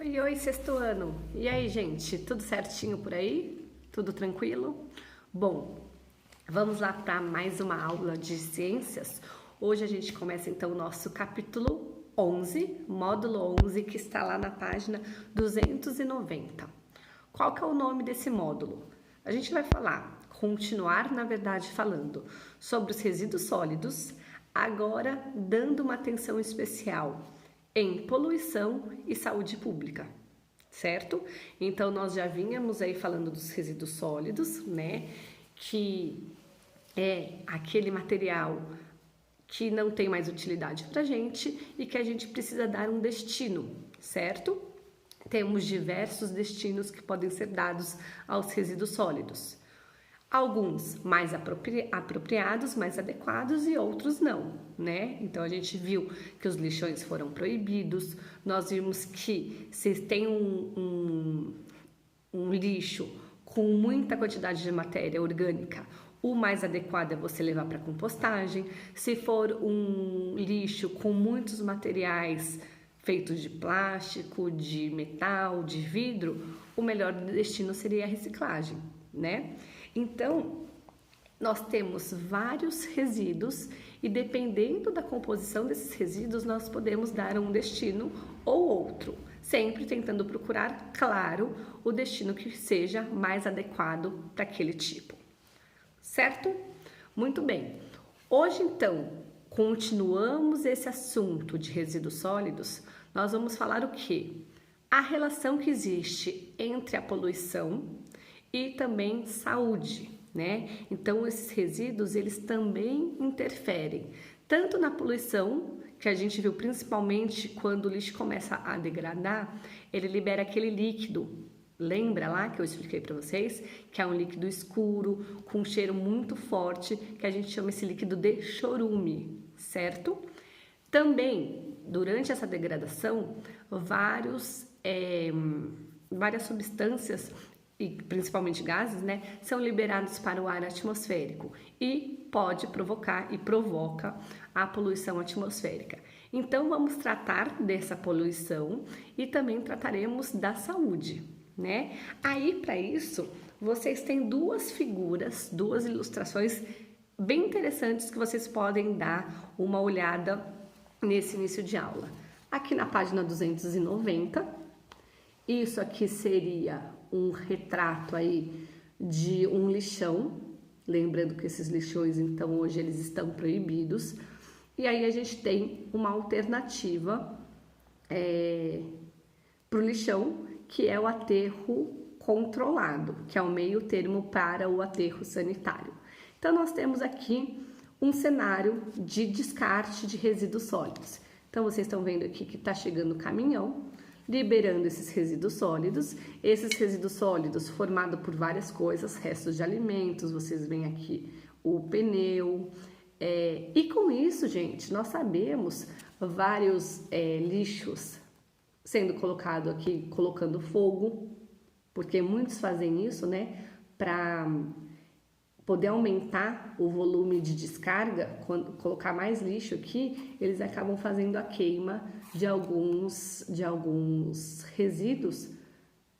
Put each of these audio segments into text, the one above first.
Oi, oi, sexto ano. E aí, gente, tudo certinho por aí? Tudo tranquilo? Bom, vamos lá para mais uma aula de ciências. Hoje a gente começa então o nosso capítulo 11, módulo 11, que está lá na página 290. Qual que é o nome desse módulo? A gente vai continuar, na verdade, falando sobre os resíduos sólidos, agora dando uma atenção especial em poluição e saúde pública, certo? Então nós já vínhamos aí falando dos resíduos sólidos, né? Que é aquele material que não tem mais utilidade para a gente e que a gente precisa dar um destino, certo? Temos diversos destinos que podem ser dados aos resíduos sólidos. Alguns mais apropriados, mais adequados e outros não, né? Então a gente viu que os lixões foram proibidos, nós vimos que se tem um lixo com muita quantidade de matéria orgânica, o mais adequado é você levar para compostagem. Se for um lixo com muitos materiais feitos de plástico, de metal, de vidro, o melhor destino seria a reciclagem, né? Então, nós temos vários resíduos e dependendo da composição desses resíduos, nós podemos dar um destino ou outro, sempre tentando procurar, claro, o destino que seja mais adequado para aquele tipo. Certo? Muito bem. Hoje, então, continuamos esse assunto de resíduos sólidos. Nós vamos falar o quê? A relação que existe entre a poluição e também saúde, né? Então, esses resíduos, eles também interferem, tanto na poluição, que a gente viu principalmente quando o lixo começa a degradar, ele libera aquele líquido. Lembra lá que eu expliquei para vocês? Que é um líquido escuro, com um cheiro muito forte, que a gente chama esse líquido de chorume, certo? Também, durante essa degradação, várias substâncias, e principalmente gases, né, são liberados para o ar atmosférico e pode provocar e provoca a poluição atmosférica. Então, vamos tratar dessa poluição e também trataremos da saúde, né? Aí, para isso, vocês têm duas figuras, duas ilustrações bem interessantes que vocês podem dar uma olhada nesse início de aula. Aqui na página 290, isso aqui seria um retrato aí de um lixão, lembrando que esses lixões, então, hoje eles estão proibidos. E aí a gente tem uma alternativa para o lixão, que é o aterro controlado, que é o meio termo para o aterro sanitário. Então, nós temos aqui um cenário de descarte de resíduos sólidos. Então, vocês estão vendo aqui que está chegando o caminhão, liberando esses resíduos sólidos. Esses resíduos sólidos formados por várias coisas, restos de alimentos, vocês veem aqui o pneu. E com isso, gente, nós sabemos vários lixos sendo colocado aqui, colocando fogo, porque muitos fazem isso, né, para poder aumentar o volume de descarga. Quando colocar mais lixo aqui, eles acabam fazendo a queima de alguns resíduos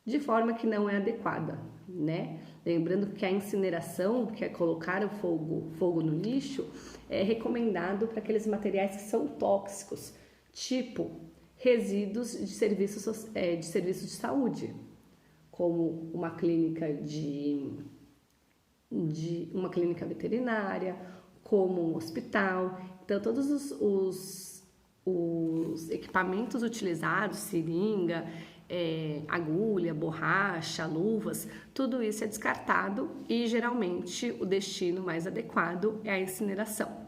de forma que não é adequada, né? Lembrando que a incineração, que é colocar o fogo no lixo, é recomendado para aqueles materiais que são tóxicos, tipo resíduos de serviços de saúde, como uma clínica uma clínica veterinária, como um hospital. Então, todos os equipamentos utilizados, seringa, agulha, borracha, luvas, tudo isso é descartado e geralmente o destino mais adequado é a incineração.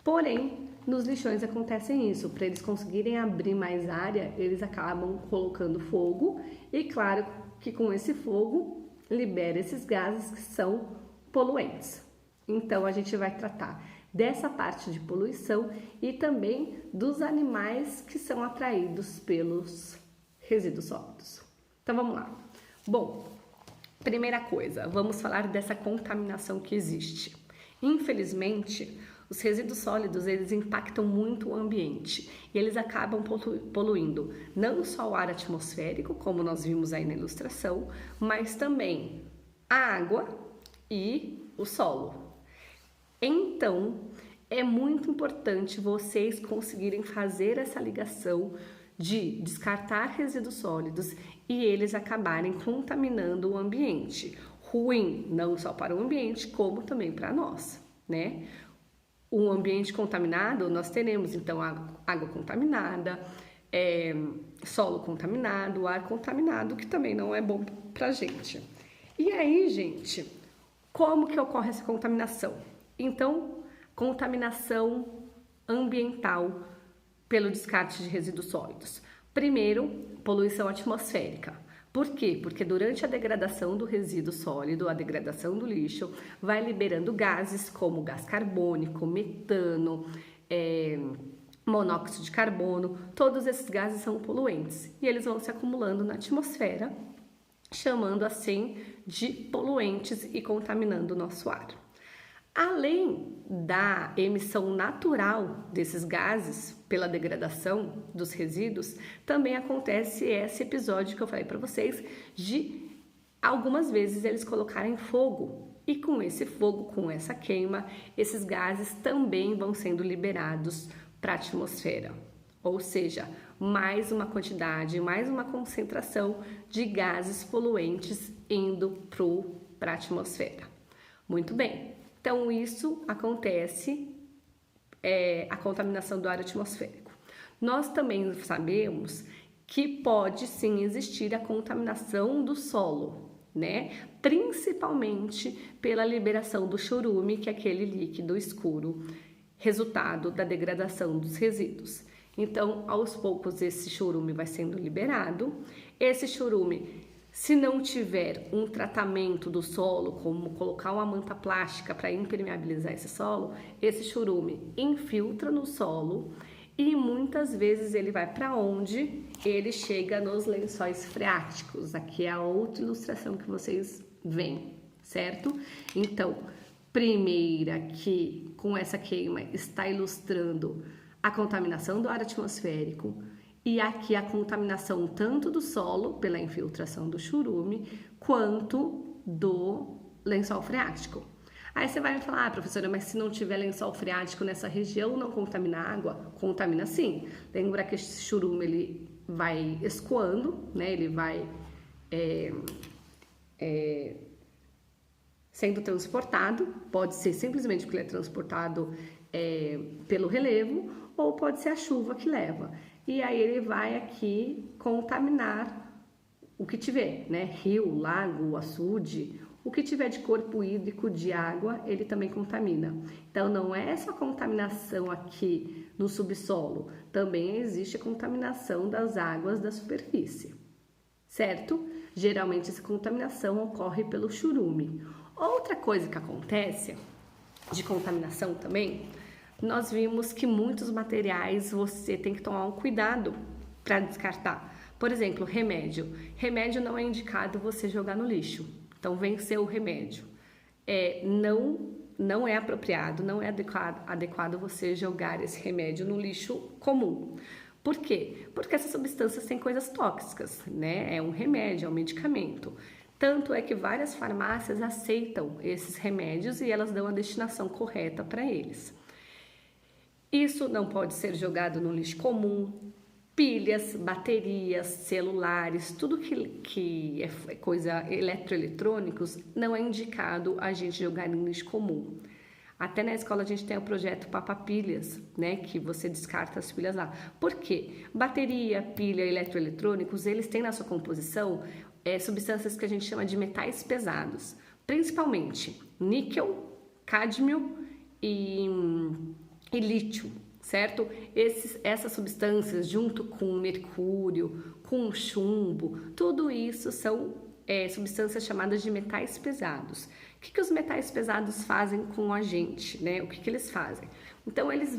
Porém, nos lixões acontecem isso, para eles conseguirem abrir mais área, eles acabam colocando fogo e claro que com esse fogo libera esses gases que são poluentes. Então, a gente vai tratar dessa parte de poluição e também dos animais que são atraídos pelos resíduos sólidos. Então, vamos lá. Bom, primeira coisa, vamos falar dessa contaminação que existe. Infelizmente, Os resíduos sólidos, eles impactam muito o ambiente e eles acabam poluindo não só o ar atmosférico, como nós vimos aí na ilustração, mas também a água e o solo. Então, é muito importante vocês conseguirem fazer essa ligação de descartar resíduos sólidos e eles acabarem contaminando o ambiente. Ruim não só para o ambiente, como também para nós, né? Um ambiente contaminado, nós teremos então água contaminada, solo contaminado, ar contaminado, que também não é bom pra gente. E aí, gente, como que ocorre essa contaminação? Então, contaminação ambiental pelo descarte de resíduos sólidos. Primeiro, poluição atmosférica. Por quê? Porque durante a degradação do resíduo sólido, a degradação do lixo, vai liberando gases como gás carbônico, metano, monóxido de carbono. Todos esses gases são poluentes e eles vão se acumulando na atmosfera, chamando assim de poluentes e contaminando o nosso ar. Além da emissão natural desses gases pela degradação dos resíduos, também acontece esse episódio que eu falei para vocês de algumas vezes eles colocarem fogo e com esse fogo, com essa queima, esses gases também vão sendo liberados para a atmosfera. Ou seja, mais uma quantidade, mais uma concentração de gases poluentes indo para a atmosfera. Muito bem. Então, isso acontece, a contaminação do ar atmosférico. Nós também sabemos que pode sim existir a contaminação do solo, né? Principalmente pela liberação do chorume, que é aquele líquido escuro, resultado da degradação dos resíduos. Então, aos poucos, esse chorume vai sendo liberado. Esse chorume, se não tiver um tratamento do solo, como colocar uma manta plástica para impermeabilizar esse solo, esse chorume infiltra no solo e muitas vezes ele vai para onde? Ele chega nos lençóis freáticos. Aqui é a outra ilustração que vocês veem, certo? Então, primeira que com essa queima está ilustrando a contaminação do ar atmosférico. E aqui a contaminação tanto do solo, pela infiltração do chorume, quanto do lençol freático. Aí você vai me falar, professora, mas se não tiver lençol freático nessa região, não contamina a água? Contamina sim. Lembra que esse chorume ele vai escoando, né? Ele vai sendo transportado, pode ser simplesmente porque ele é transportado pelo relevo, ou pode ser a chuva que leva. E aí ele vai aqui contaminar o que tiver, né? Rio, lago, açude, o que tiver de corpo hídrico, de água, ele também contamina. Então, não é só contaminação aqui no subsolo, também existe a contaminação das águas da superfície, certo? Geralmente, essa contaminação ocorre pelo chorume. Outra coisa que acontece de contaminação também, nós vimos que muitos materiais você tem que tomar um cuidado para descartar. Por exemplo, remédio. Remédio não é indicado você jogar no lixo. Então, venceu o remédio. Não é apropriado, não é adequado você jogar esse remédio no lixo comum. Por quê? Porque essas substâncias têm coisas tóxicas, né? É um remédio, é um medicamento. Tanto é que várias farmácias aceitam esses remédios e elas dão a destinação correta para eles. Isso não pode ser jogado no lixo comum. Pilhas, baterias, celulares, tudo que é coisa eletroeletrônicos, não é indicado a gente jogar em lixo comum. Até na escola a gente tem o projeto Papa Pilhas, né, que você descarta as pilhas lá. Por quê? Bateria, pilha, eletroeletrônicos, eles têm na sua composição substâncias que a gente chama de metais pesados, principalmente níquel, cádmio e lítio, certo? Essas substâncias, junto com mercúrio, com chumbo, tudo isso são substâncias chamadas de metais pesados. O que os metais pesados fazem com a gente, né? O que eles fazem? Então, eles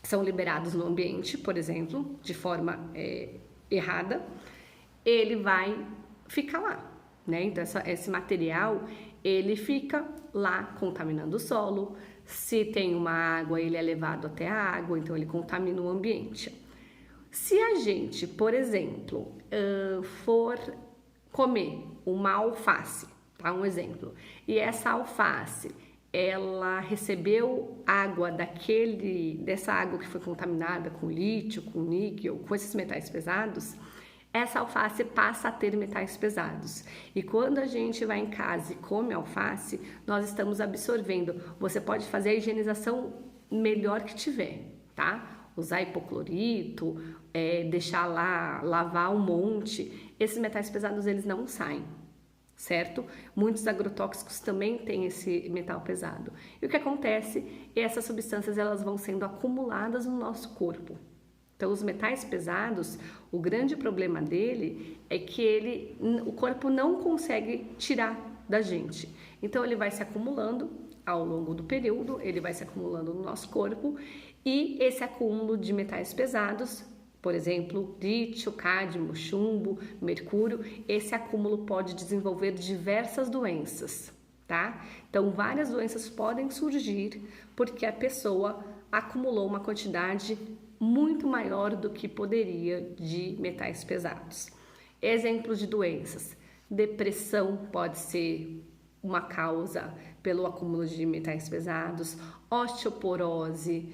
são liberados no ambiente, por exemplo, de forma errada, ele vai ficar lá. né? Então, esse material, ele fica lá contaminando o solo. Se tem uma água, ele é levado até a água, então ele contamina o ambiente. Se a gente, por exemplo, for comer uma alface, tá? Um exemplo, e essa alface, ela recebeu água dessa água que foi contaminada com lítio, com níquel, com esses metais pesados, essa alface passa a ter metais pesados. E quando a gente vai em casa e come alface, nós estamos absorvendo. Você pode fazer a higienização melhor que tiver, tá? Usar hipoclorito, deixar lá, lavar um monte. Esses metais pesados, eles não saem, certo? Muitos agrotóxicos também têm esse metal pesado. E o que acontece? Essas substâncias, elas vão sendo acumuladas no nosso corpo. Então, os metais pesados, o grande problema dele é que o corpo não consegue tirar da gente. Então, ele vai se acumulando ao longo do período, ele vai se acumulando no nosso corpo, e esse acúmulo de metais pesados, por exemplo, lítio, cádmio, chumbo, mercúrio, esse acúmulo pode desenvolver diversas doenças, tá? Então, várias doenças podem surgir porque a pessoa acumulou uma quantidade muito maior do que poderia de metais pesados. Exemplos de doenças: depressão pode ser uma causa pelo acúmulo de metais pesados, osteoporose,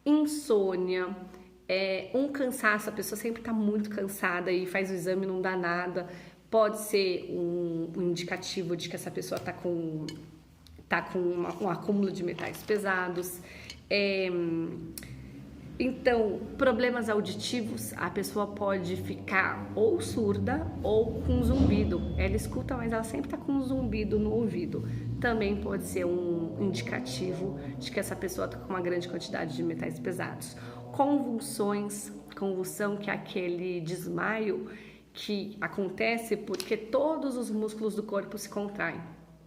insônia, um cansaço, a pessoa sempre está muito cansada e faz o exame e não dá nada, pode ser um indicativo de que essa pessoa está com um acúmulo de metais pesados. Então, problemas auditivos, a pessoa pode ficar ou surda ou com zumbido. Ela escuta, mas ela sempre está com um zumbido no ouvido. Também pode ser um indicativo de que essa pessoa está com uma grande quantidade de metais pesados. Convulsão, que é aquele desmaio que acontece porque todos os músculos do corpo se contraem,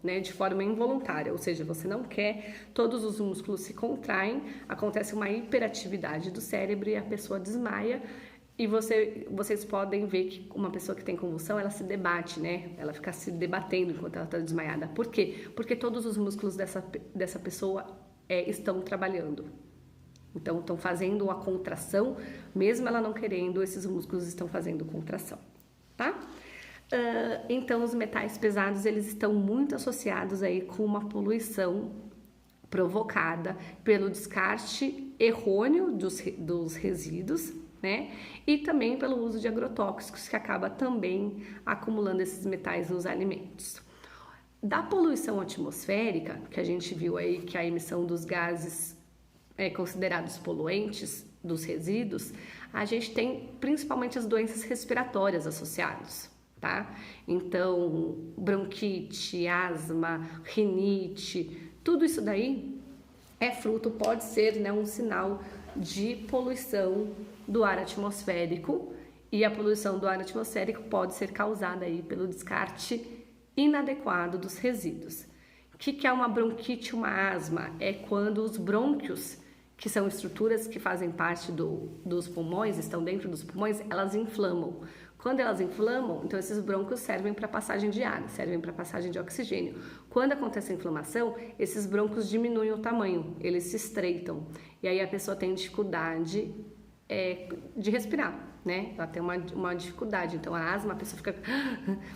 né, de forma involuntária, ou seja, você não quer, todos os músculos se contraem, acontece uma hiperatividade do cérebro e a pessoa desmaia. E vocês podem ver que uma pessoa que tem convulsão, ela se debate, né? Ela fica se debatendo enquanto ela está desmaiada. Por quê? Porque todos os músculos dessa pessoa estão trabalhando. Então, estão fazendo a contração, mesmo ela não querendo, esses músculos estão fazendo contração, tá? Então, os metais pesados, eles estão muito associados aí com uma poluição provocada pelo descarte errôneo dos resíduos, né? E também pelo uso de agrotóxicos, que acaba também acumulando esses metais nos alimentos. Da poluição atmosférica, que a gente viu aí que a emissão dos gases considerados poluentes, dos resíduos, a gente tem principalmente as doenças respiratórias associadas, tá? Então, bronquite, asma, rinite, tudo isso daí pode ser, né, um sinal de poluição do ar atmosférico, e a poluição do ar atmosférico pode ser causada aí pelo descarte inadequado dos resíduos. O que é uma bronquite, uma asma? É quando os brônquios, que são estruturas que fazem parte dos pulmões, estão dentro dos pulmões, elas inflamam. Quando elas inflamam, então esses brônquios servem para passagem de ar, servem para passagem de oxigênio. Quando acontece a inflamação, esses brônquios diminuem o tamanho, eles se estreitam. E aí a pessoa tem dificuldade de respirar, né? Ela tem uma dificuldade. Então a asma, a pessoa fica...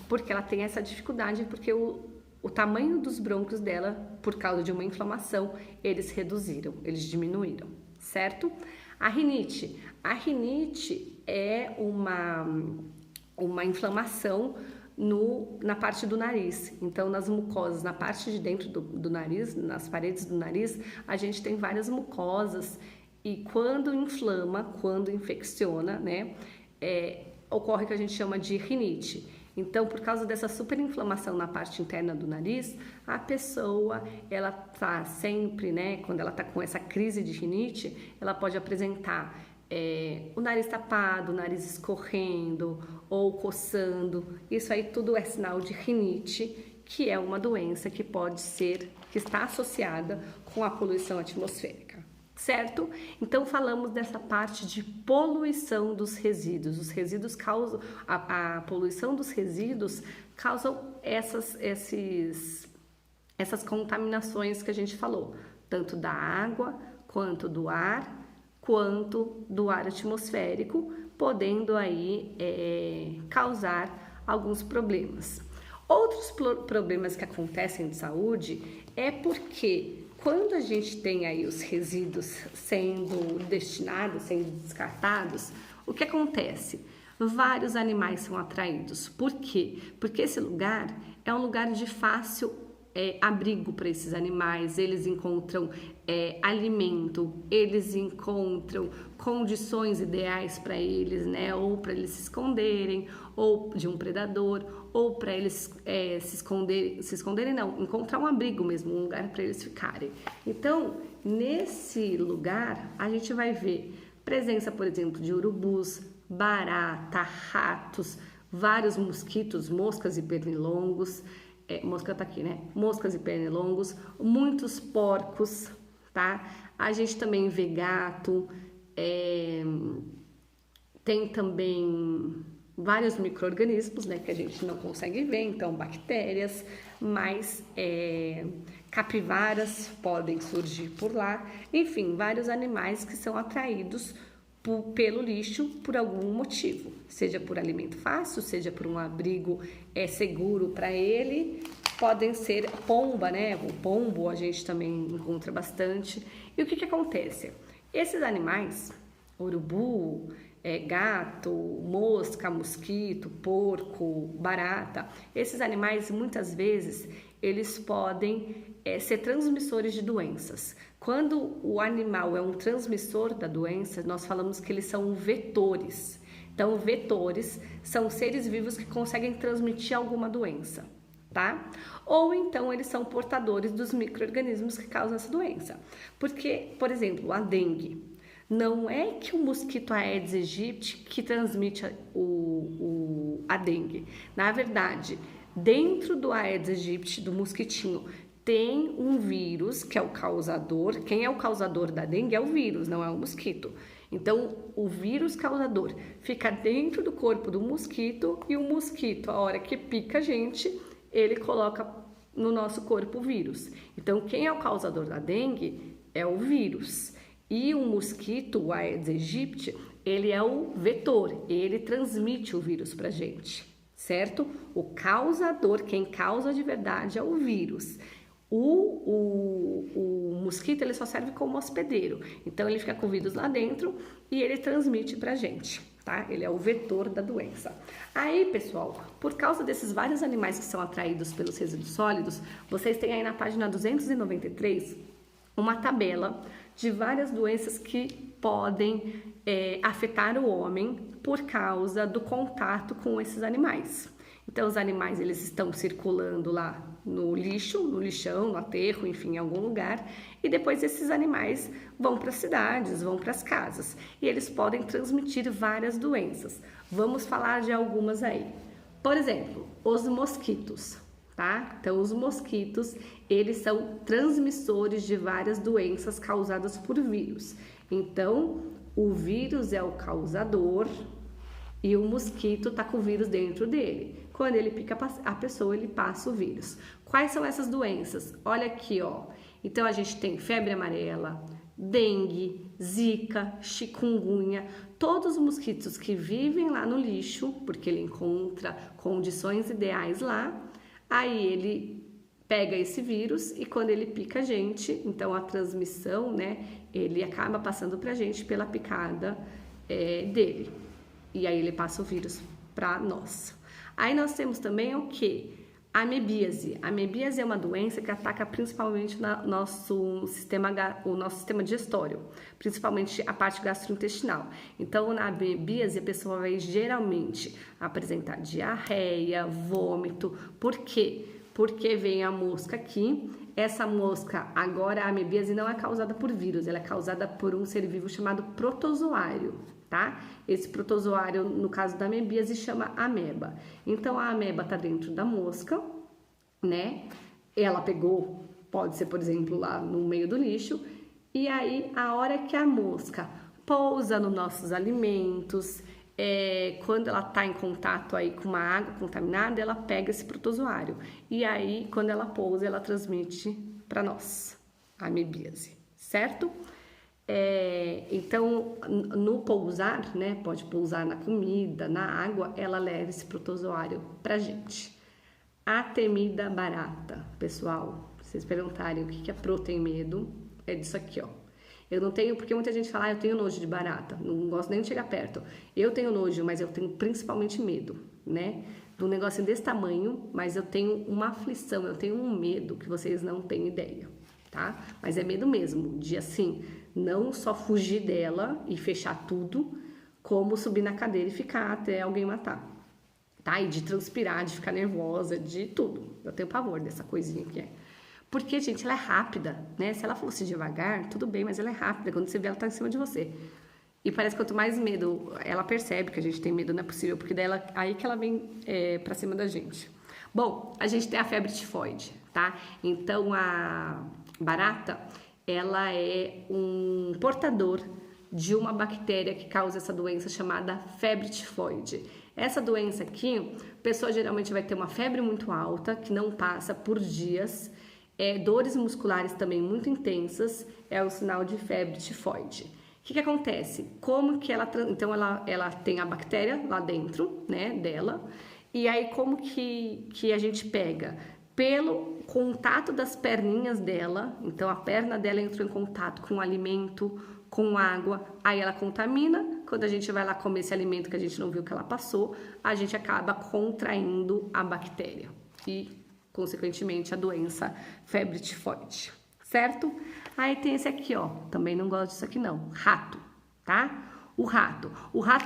porque ela tem essa dificuldade, porque o tamanho dos brônquios dela, por causa de uma inflamação, eles reduziram, eles diminuíram, certo? A rinite é uma inflamação na parte do nariz. Então, nas mucosas, na parte de dentro do nariz, nas paredes do nariz, a gente tem várias mucosas, e quando inflama, quando infecciona, né, ocorre o que a gente chama de rinite. Então, por causa dessa superinflamação na parte interna do nariz, a pessoa, ela tá sempre, né, quando ela tá com essa crise de rinite, ela pode apresentar o nariz tapado, o nariz escorrendo ou coçando. Isso aí tudo é sinal de rinite, que é uma doença que está associada com a poluição atmosférica, certo? Então falamos dessa parte de poluição dos resíduos. Os resíduos causam, a poluição dos resíduos causam essas contaminações que a gente falou, tanto da água, quanto do ar, quanto do ar atmosférico, podendo aí causar alguns problemas. Outros problemas que acontecem de saúde é porque quando a gente tem aí os resíduos sendo destinados, sendo descartados, o que acontece? Vários animais são atraídos. Por quê? Porque esse lugar é um lugar de fácil abrigo para esses animais, eles encontram alimento, eles encontram condições ideais para eles, né? Ou para eles se esconderem, ou de um predador, ou para eles se esconderem não, encontrar um abrigo mesmo, um lugar para eles ficarem. Então, nesse lugar, a gente vai ver presença, por exemplo, de urubus, barata, ratos, vários mosquitos, moscas e pernilongos, mosca tá aqui, né? Moscas e pernilongos, muitos porcos, tá? A gente também vê gato, tem também vários micro-organismos, né? Que a gente não consegue ver, então bactérias, mas capivaras podem surgir por lá. Enfim, vários animais que são atraídos pelo lixo por algum motivo, seja por alimento fácil, seja por um abrigo seguro para ele. Podem ser pomba, né? O pombo a gente também encontra bastante. E o que acontece? Esses animais, urubu, gato, mosca, mosquito, porco, barata, esses animais muitas vezes eles podem ser transmissores de doenças. Quando o animal é um transmissor da doença, nós falamos que eles são vetores. Então, vetores são seres vivos que conseguem transmitir alguma doença, tá? Ou então eles são portadores dos micro-organismos que causam essa doença. Porque, por exemplo, a dengue, não é que o mosquito Aedes aegypti que transmite a dengue. Na verdade, dentro do Aedes aegypti, do mosquitinho, tem um vírus que é o causador. Quem é o causador da dengue é o vírus, não é o mosquito. Então, o vírus causador fica dentro do corpo do mosquito e o mosquito, a hora que pica a gente, ele coloca no nosso corpo o vírus. Então, quem é o causador da dengue é o vírus. E o mosquito, o Aedes aegypti, ele é o vetor, ele transmite o vírus pra gente, certo? O causador, quem causa de verdade é o vírus. O mosquito ele só serve como hospedeiro, então ele fica com o vírus lá dentro e ele transmite pra gente, tá? Ele é o vetor da doença. Aí, pessoal, por causa desses vários animais que são atraídos pelos resíduos sólidos, vocês têm aí na página 293 uma tabela de várias doenças que podem afetar o homem por causa do contato com esses animais. Então, os animais eles estão circulando lá no lixo, no lixão, no aterro, enfim, em algum lugar, e depois esses animais vão para as cidades, vão para as casas, e eles podem transmitir várias doenças. Vamos falar de algumas aí. Por exemplo, os mosquitos, tá? Então, os mosquitos, eles são transmissores de várias doenças causadas por vírus. Então, o vírus é o causador e o mosquito tá com o vírus dentro dele. Quando ele pica a pessoa, ele passa o vírus. Quais são essas doenças? Olha aqui, ó. Então, a gente tem febre amarela, dengue, zika, chikungunya, todos os mosquitos que vivem lá no lixo, porque ele encontra condições ideais lá, aí ele pega esse vírus e quando ele pica a gente, então a transmissão, né, ele acaba passando pra gente pela picada dele. E aí ele passa o vírus para nós. Aí nós temos também o que? A amebíase. A amebíase é uma doença que ataca principalmente o nosso sistema digestório, principalmente a parte gastrointestinal. Então, na amebíase, a pessoa vai geralmente apresentar diarreia, vômito. Por quê? Porque vem a mosca aqui. Essa mosca, agora a amebíase não é causada por vírus, ela é causada por um ser vivo chamado protozoário, tá? Esse protozoário, no caso da amebíase, se chama ameba. Então, a ameba tá dentro da mosca, né? Ela pegou, pode ser, por exemplo, lá no meio do lixo, E aí, a hora que a mosca pousa nos nossos alimentos, quando ela está em contato aí com uma água contaminada, ela pega esse protozoário. E aí, quando ela pousa, ela transmite para nós a amebíase, certo? Então, no pousar, né, pode pousar na comida, na água, ela leva esse protozoário pra gente. A temida barata, pessoal, se vocês perguntarem o que é medo, é disso aqui, ó. Eu não tenho, porque muita gente fala, eu tenho nojo de barata, não gosto nem de chegar perto. Eu tenho nojo, mas eu tenho principalmente medo, né? De um negocinho desse tamanho, mas eu tenho uma aflição, eu tenho um medo que vocês não têm ideia, tá? Mas é medo mesmo, de assim, não só fugir dela e fechar tudo, como subir na cadeira e ficar até alguém matar, tá? E de transpirar, de ficar nervosa, de tudo. Eu tenho pavor dessa coisinha que é. Porque, gente, ela é rápida, né? Se ela fosse devagar, tudo bem, mas ela é rápida. Quando você vê, ela tá em cima de você. E parece que quanto mais medo, ela percebe que a gente tem medo, não é possível, porque daí aí que ela vem pra cima da gente. Bom, a gente tem a febre tifoide, tá? Então, a barata, ela é um portador de uma bactéria que causa essa doença chamada febre tifoide. Essa doença aqui, a pessoa geralmente vai ter uma febre muito alta, que não passa por dias, dores musculares também muito intensas, é o sinal de febre tifoide. O que acontece? Como que ela... Então, ela tem a bactéria lá dentro, né, dela, e aí como que a gente pega? Pelo contato das perninhas dela, então a perna dela entrou em contato com o alimento, com água, aí ela contamina. Quando a gente vai lá comer esse alimento que a gente não viu que ela passou, a gente acaba contraindo a bactéria e, consequentemente, a doença febre tifoide, certo? Aí tem esse aqui, ó, também não gosto disso aqui não, rato, tá? O rato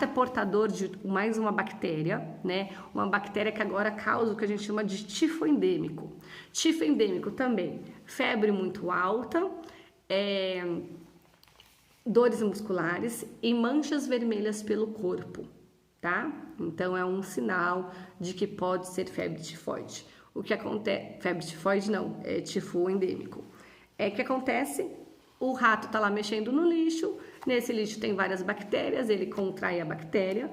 é portador de mais uma bactéria, né? Uma bactéria que agora causa o que a gente chama de tifo endêmico. Tifo endêmico também, febre muito alta, dores musculares e manchas vermelhas pelo corpo, tá? Então é um sinal de que pode ser febre tifoide. O que acontece? Febre tifoide não, é tifo endêmico. Que acontece? O rato tá lá mexendo no lixo, nesse lixo tem várias bactérias, ele contrai a bactéria.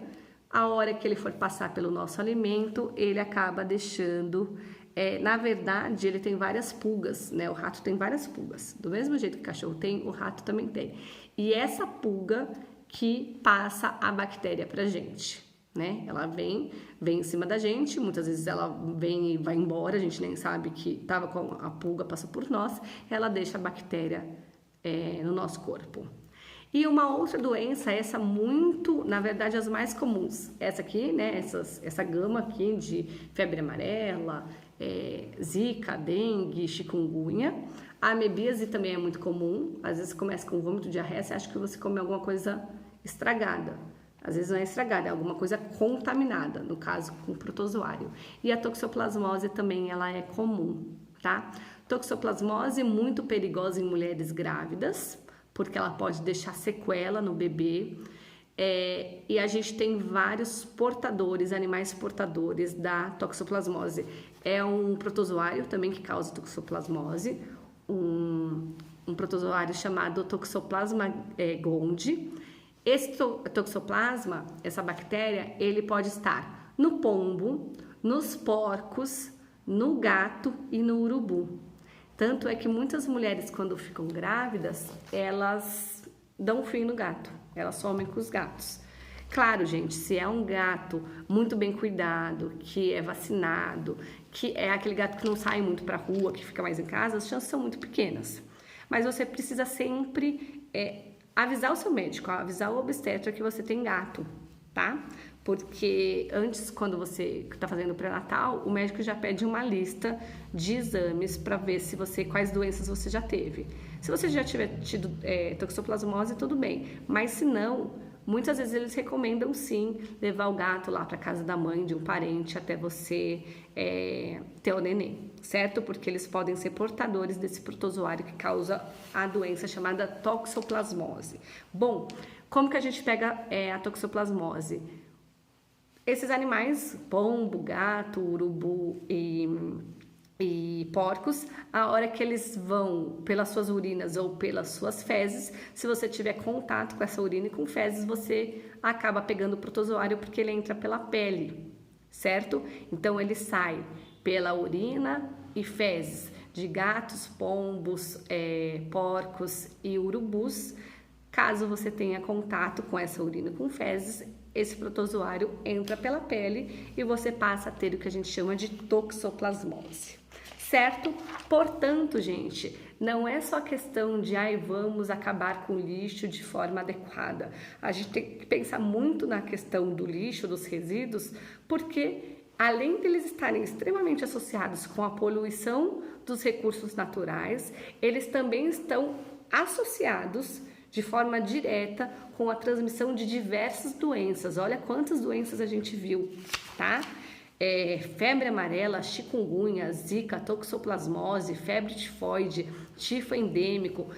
A hora que ele for passar pelo nosso alimento, ele acaba deixando... na verdade, ele tem várias pulgas, né? O rato tem várias pulgas. Do mesmo jeito que o cachorro tem, o rato também tem. E essa pulga que passa a bactéria pra gente, né? Ela vem em cima da gente, muitas vezes ela vem e vai embora, a gente nem sabe que tava com a pulga, passou por nós, ela deixa a bactéria no nosso corpo. E uma outra doença, essa muito, na verdade, as mais comuns, essa aqui, né? Essa gama aqui de febre amarela, zika, dengue, chikungunya. A amebíase também é muito comum, às vezes começa com vômito, diarreia, você acha que você come alguma coisa estragada. Às vezes não é estragada, é alguma coisa contaminada, no caso com protozoário. E a toxoplasmose também, ela é comum, tá? Toxoplasmose muito perigosa em mulheres grávidas, porque ela pode deixar sequela no bebê. E a gente tem vários portadores, animais portadores da toxoplasmose. É um protozoário também que causa toxoplasmose, um protozoário chamado Toxoplasma gondii. Esse toxoplasma, essa bactéria, ele pode estar no pombo, nos porcos, no gato e no urubu. Tanto é que muitas mulheres, quando ficam grávidas, elas dão fim no gato, elas somem com os gatos. Claro, gente, se é um gato muito bem cuidado, que é vacinado, que é aquele gato que não sai muito pra rua, que fica mais em casa, as chances são muito pequenas. Mas você precisa sempre avisar o seu médico, avisar o obstetra que você tem gato, tá? Porque antes, quando você está fazendo o pré-natal, o médico já pede uma lista de exames para ver quais doenças você já teve. Se você já tiver tido toxoplasmose, tudo bem. Mas se não, muitas vezes eles recomendam sim levar o gato lá para casa da mãe, de um parente, até você ter o neném, certo? Porque eles podem ser portadores desse protozoário que causa a doença chamada toxoplasmose. Bom, como que a gente pega a toxoplasmose? Esses animais, pombo, gato, urubu e e porcos, a hora que eles vão pelas suas urinas ou pelas suas fezes, se você tiver contato com essa urina e com fezes, você acaba pegando o protozoário porque ele entra pela pele, certo? Então ele sai pela urina e fezes de gatos, pombos, porcos e urubus. Caso você tenha contato com essa urina com fezes, esse protozoário entra pela pele e você passa a ter o que a gente chama de toxoplasmose. Certo? Portanto, gente, não é só questão de vamos acabar com o lixo de forma adequada. A gente tem que pensar muito na questão do lixo, dos resíduos, porque além de eles estarem extremamente associados com a poluição dos recursos naturais, eles também estão associados de forma direta com a transmissão de diversas doenças. Olha quantas doenças a gente viu, tá? Febre amarela, chikungunya, zika, toxoplasmose, febre tifoide, tifo endêmico,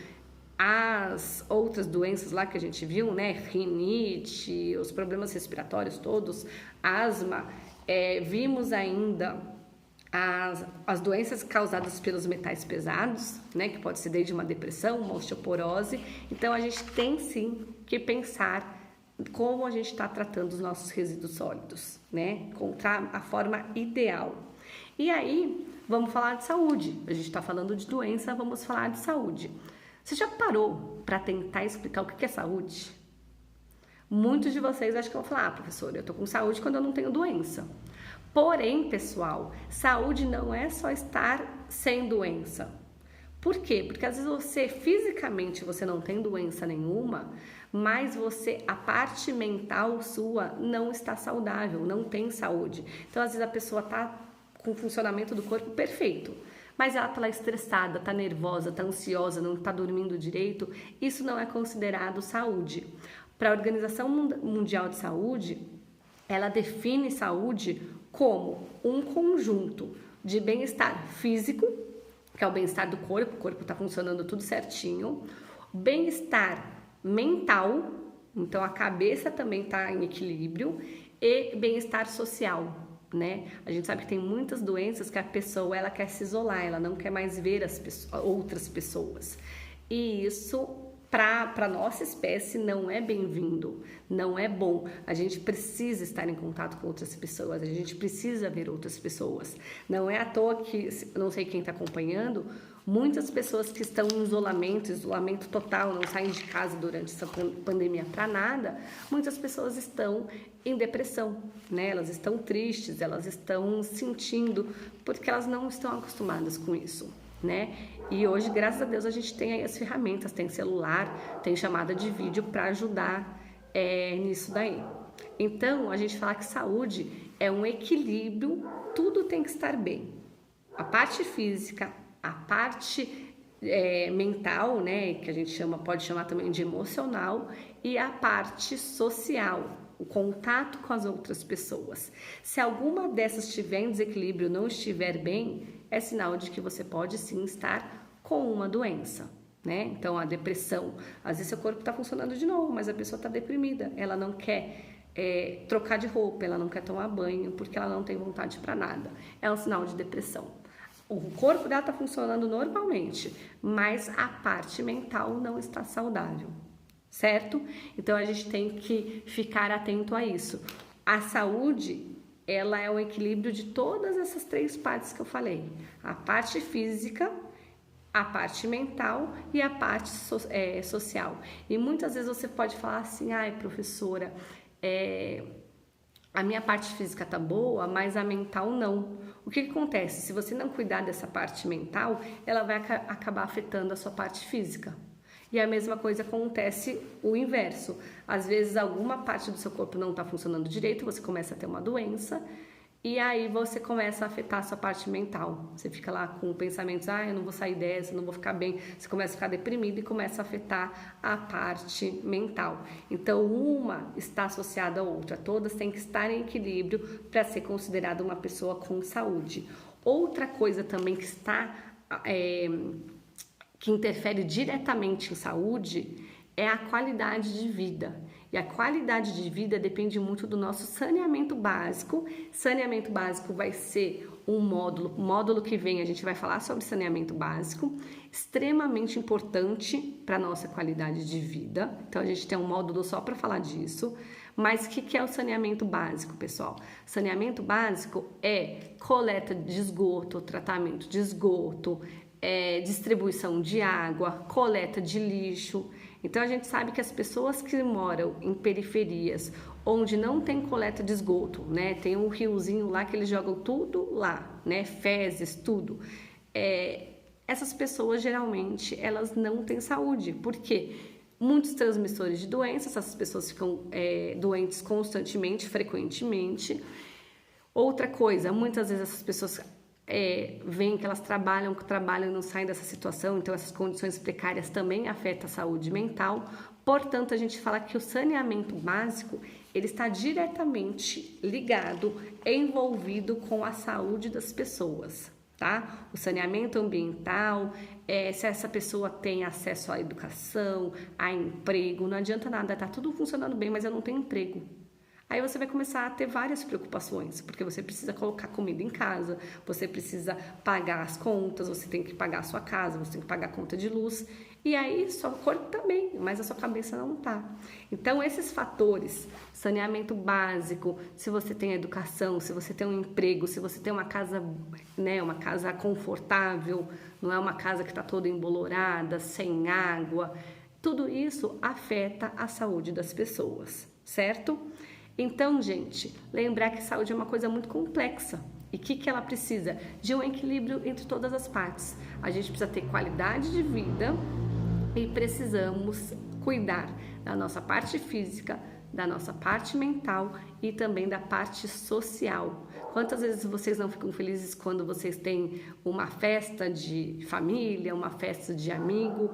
as outras doenças lá que a gente viu, né? Rinite, os problemas respiratórios todos, asma, vimos ainda as doenças causadas pelos metais pesados, né? Que pode ser desde uma depressão, uma osteoporose. Então a gente tem sim que pensar como a gente está tratando os nossos resíduos sólidos, né? Encontrar a forma ideal. E aí, vamos falar de saúde. A gente está falando de doença, vamos falar de saúde. Você já parou para tentar explicar o que é saúde? Muitos de vocês acham que vão falar, professora, eu tô com saúde quando eu não tenho doença. Porém, pessoal, saúde não é só estar sem doença. Por quê? Porque às vezes fisicamente você não tem doença nenhuma, mas a parte mental sua não está saudável, não tem saúde. Então, às vezes a pessoa está com o funcionamento do corpo perfeito, mas ela está lá estressada, está nervosa, está ansiosa, não está dormindo direito. Isso não é considerado saúde. Para a Organização Mundial de Saúde, ela define saúde como um conjunto de bem-estar físico, que é o bem-estar do corpo, o corpo está funcionando tudo certinho, bem-estar mental, então a cabeça também está em equilíbrio, e bem-estar social, né? A gente sabe que tem muitas doenças que a pessoa ela quer se isolar, ela não quer mais ver outras pessoas, e isso para a nossa espécie não é bem-vindo, não é bom. A gente precisa estar em contato com outras pessoas, a gente precisa ver outras pessoas. Não é à toa que, não sei quem está acompanhando, muitas pessoas que estão em isolamento total, não saem de casa durante essa pandemia para nada, muitas pessoas estão em depressão, né? Elas estão tristes, elas estão sentindo, porque elas não estão acostumadas com isso, né? E hoje, graças a Deus, a gente tem aí as ferramentas, tem celular, tem chamada de vídeo para ajudar nisso daí. Então, a gente fala que saúde é um equilíbrio, tudo tem que estar bem. A parte física, a parte mental, né, que a gente pode chamar também de emocional, e a parte social, o contato com as outras pessoas. Se alguma dessas estiver em desequilíbrio, não estiver bem, é sinal de que você pode sim estar com uma doença, né? Então, a depressão, às vezes seu corpo está funcionando de novo, mas a pessoa está deprimida, ela não quer trocar de roupa, ela não quer tomar banho, porque ela não tem vontade para nada. É um sinal de depressão. O corpo dela está funcionando normalmente, mas a parte mental não está saudável, certo? Então, a gente tem que ficar atento a isso. A saúde, ela é o equilíbrio de todas essas três partes que eu falei. A parte física, a parte mental e a parte social. E muitas vezes você pode falar assim, ai, professora, a minha parte física tá boa, mas a mental não. O que acontece? Se você não cuidar dessa parte mental, ela vai acabar afetando a sua parte física. E a mesma coisa acontece o inverso. Às vezes alguma parte do seu corpo não está funcionando direito, você começa a ter uma doença e aí você começa a afetar a sua parte mental. Você fica lá com pensamentos, eu não vou sair dessa, não vou ficar bem. Você começa a ficar deprimido e começa a afetar a parte mental. Então, uma está associada à outra. Todas têm que estar em equilíbrio para ser considerada uma pessoa com saúde. Outra coisa também que interfere diretamente em saúde é a qualidade de vida. E a qualidade de vida depende muito do nosso saneamento básico. Saneamento básico vai ser um módulo que vem, a gente vai falar sobre saneamento básico, extremamente importante para a nossa qualidade de vida. Então, a gente tem um módulo só para falar disso. Mas o que é o saneamento básico, pessoal? Saneamento básico é coleta de esgoto, tratamento de esgoto, distribuição de água, coleta de lixo. Então, a gente sabe que as pessoas que moram em periferias, onde não tem coleta de esgoto, né? Tem um riozinho lá que eles jogam tudo lá, né? Fezes, tudo. Essas pessoas, geralmente, elas não têm saúde. Por quê? Muitos transmissores de doenças, essas pessoas ficam doentes constantemente, frequentemente. Outra coisa, muitas vezes essas pessoas veem que elas trabalham e não saem dessa situação, então essas condições precárias também afetam a saúde mental. Portanto, a gente fala que o saneamento básico, ele está diretamente ligado, envolvido com a saúde das pessoas, tá? O saneamento ambiental, se essa pessoa tem acesso à educação, a emprego, não adianta nada, tá tudo funcionando bem, mas eu não tenho emprego. Aí você vai começar a ter várias preocupações, porque você precisa colocar comida em casa, você precisa pagar as contas, você tem que pagar a sua casa, você tem que pagar a conta de luz, e aí sua corpo tá bem, mas a sua cabeça não tá. Então, esses fatores, saneamento básico, se você tem educação, se você tem um emprego, se você tem uma casa, né, uma casa confortável, não é uma casa que tá toda embolorada, sem água, tudo isso afeta a saúde das pessoas, certo? Então, gente, lembrar que saúde é uma coisa muito complexa. E o que ela precisa? De um equilíbrio entre todas as partes. A gente precisa ter qualidade de vida e precisamos cuidar da nossa parte física, da nossa parte mental e também da parte social. Quantas vezes vocês não ficam felizes quando vocês têm uma festa de família, uma festa de amigo?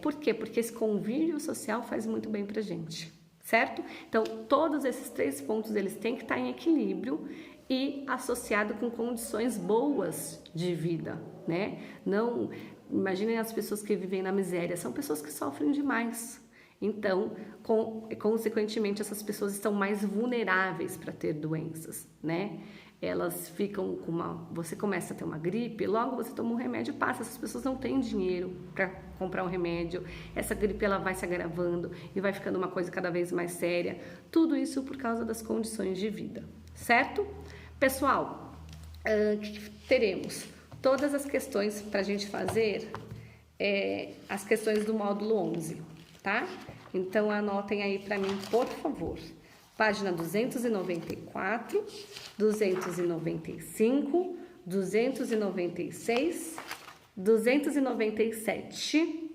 Por quê? Porque esse convívio social faz muito bem pra gente. Certo? Então, todos esses 3 pontos, eles têm que estar em equilíbrio e associado com condições boas de vida, né? Não, imaginem as pessoas que vivem na miséria, são pessoas que sofrem demais. Então, consequentemente, essas pessoas estão mais vulneráveis para ter doenças, né? Elas ficam com você começa a ter uma gripe, logo você toma um remédio e passa. Essas pessoas não têm dinheiro para comprar um remédio, essa gripe ela vai se agravando e vai ficando uma coisa cada vez mais séria. Tudo isso por causa das condições de vida, certo? Pessoal, teremos todas as questões para a gente fazer, as questões do módulo 11, tá? Então, anotem aí para mim, por favor. Página 294, 295, 296, 297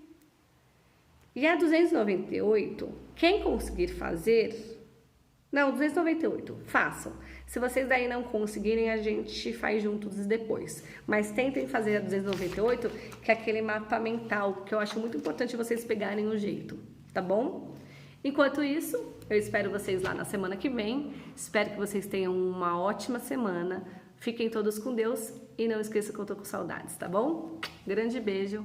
e a 298, quem conseguir fazer... Não, 298, façam. Se vocês daí não conseguirem, a gente faz juntos depois. Mas tentem fazer a 298, que é aquele mapa mental, que eu acho muito importante vocês pegarem o jeito, tá bom? Enquanto isso, eu espero vocês lá na semana que vem. Espero que vocês tenham uma ótima semana. Fiquem todos com Deus e não esqueçam que eu tô com saudades, tá bom? Grande beijo.